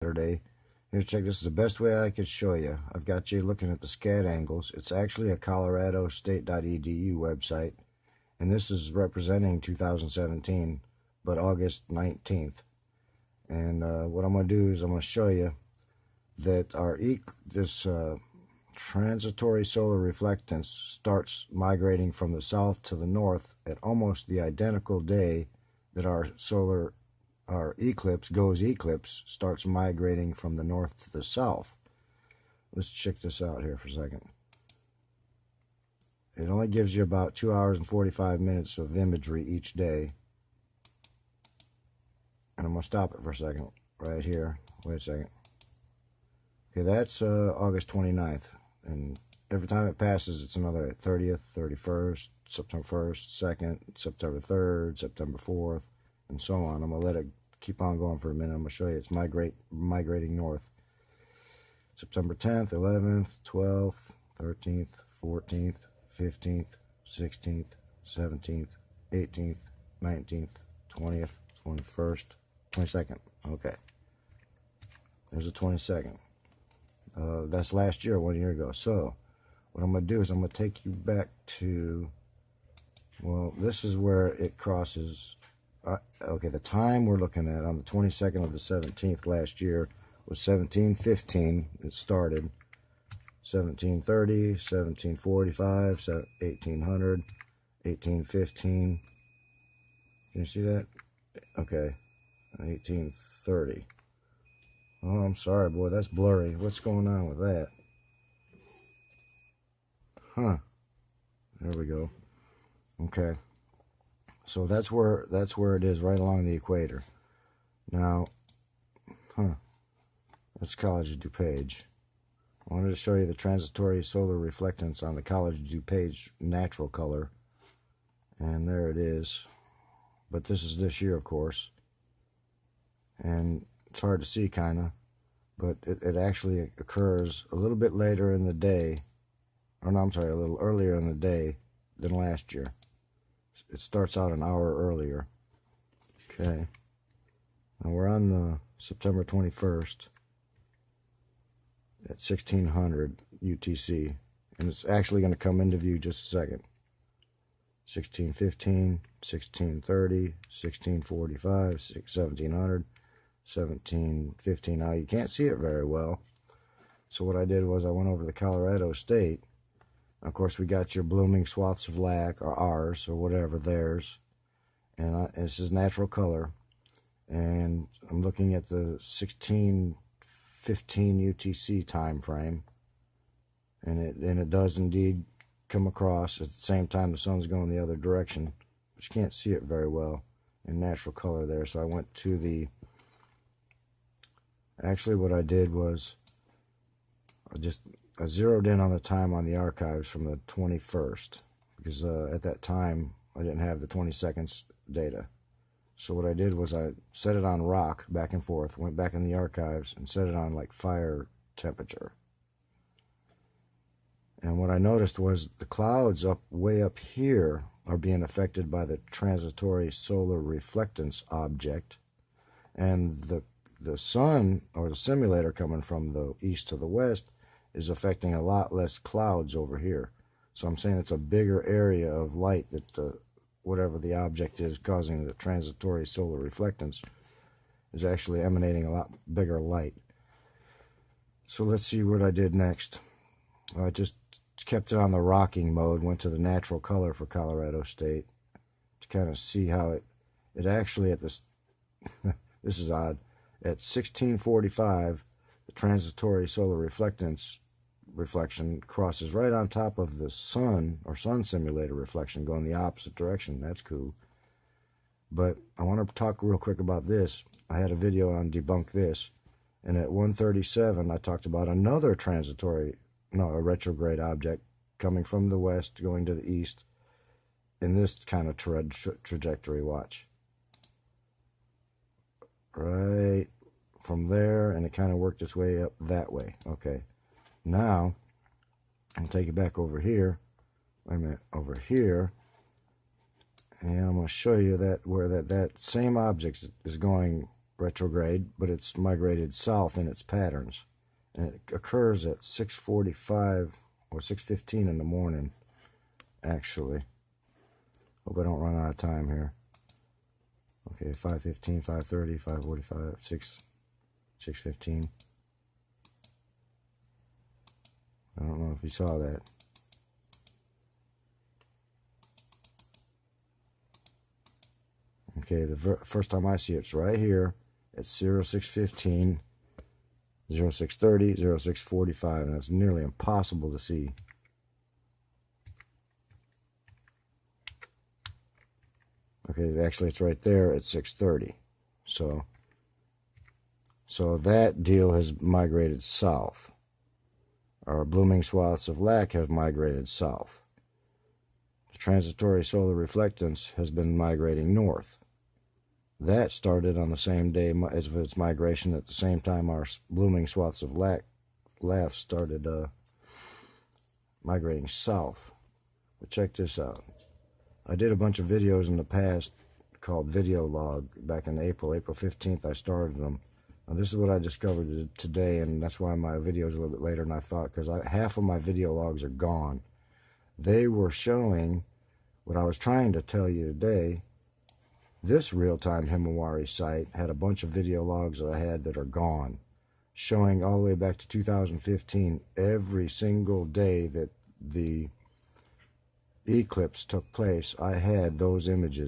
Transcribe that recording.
Saturday. Here, check, this is the best way I could show you. I've got you looking at the scat angles. It's actually a coloradostate.edu website, and this is representing 2017, but August 19th. And what I'm going to do is I'm going to show you that this transitory solar reflectance starts migrating from the south to the north at almost the identical day that our eclipse starts migrating from the north to the south. Let's check this out here for a second. It only gives you about 2 hours and 45 minutes of imagery each day. And I'm going to stop it for a second right here. Wait a second. Okay, that's August 29th. And every time it passes, it's another 30th, 31st, September 1st, 2nd, September 3rd, September 4th, and so on. I'm going to let it keep on going for a minute. I'm going to show you it's migrating north. September 10th, 11th, 12th, 13th, 14th, 15th, 16th, 17th, 18th, 19th, 20th, 21st, 22nd. Okay. There's the 22nd. That's last year, 1 year ago. So what I'm going to do is I'm going to take you back to, well, this is where it crosses. Okay, the time we're looking at on the 22nd of the 17th last year was 1715. It started 1730, 1745, 1800, 1815. Can you see that? Okay, 1830. Oh, I'm sorry, boy, that's blurry. What's going on with that? Huh. There we go. Okay. So that's where it is, right along the equator. Now, that's College of DuPage. I wanted to show you the transitory solar reflectance on the College of DuPage natural color. And there it is. But this is this year, of course. And it's hard to see, kind of, but it actually occurs a little bit later in the day, or no, I'm sorry, a little earlier in the day than last year. It starts out an hour earlier. Okay. Now we're on the September 21st at 1600 UTC, and it's actually going to come into view just a second. 1615, 1630, 1645, 1700. 1715. Now you can't see it very well, so what I did was I went over to Colorado State. Of course, we got your blooming swaths of lac, or ours, or whatever, theirs, and this is natural color, and I'm looking at the 1615 UTC time frame, and it does indeed come across at the same time the sun's going the other direction, but you can't see it very well in natural color there. So I went to the actually, what I did was I zeroed in on the time on the archives from the 21st, because at that time I didn't have the 20 seconds data. So what I did was I set it on rock back and forth, went back in the archives and set it on like fire temperature. And what I noticed was the clouds way up here are being affected by the transitory solar reflectance object, and the sun, or the simulator coming from the east to the west, is affecting a lot less clouds over here. So I'm saying it's a bigger area of light that whatever the object is causing the transitory solar reflectance is actually emanating a lot bigger light. So let's see what I did next. I just kept it on the rocking mode, went to the natural color for Colorado State to kind of see how it actually at this this is odd. At 1645, the transitory solar reflection crosses right on top of the sun, or sun simulator reflection, going the opposite direction. That's cool. But I want to talk real quick about this. I had a video on Debunk This, and at 137, I talked about another a retrograde object coming from the west, going to the east, in this kind of trajectory. Watch. Right from there, and it kind of worked its way up that way. Okay, now I'll take it back over here. Wait a minute, over here, and I'm going to show you that where that same object is going retrograde, but it's migrated south in its patterns. And it occurs at 6:45 or 6:15 in the morning, actually. Hope I don't run out of time here. Okay, 5:15, 5:30, 5:45, 6:15. I don't know if you saw that. Okay, the first time I see it's right here at 06:15, 06:30, 06:45, and that's nearly impossible to see. Okay, actually it's right there at 6:30. So that deal has migrated south. Our blooming swaths of lac have migrated south. The transitory solar reflectance has been migrating north. That started on the same day as its migration at the same time our blooming swaths of lac started migrating south. But check this out. I did a bunch of videos in the past called Video Log back in April 15th I started them. Now this is what I discovered today, and that's why my video is a little bit later than I thought, because half of my video logs are gone. They were showing what I was trying to tell you today. This real-time Himawari site had a bunch of video logs that I had that are gone, showing all the way back to 2015 every single day that the eclipse took place. I had those images.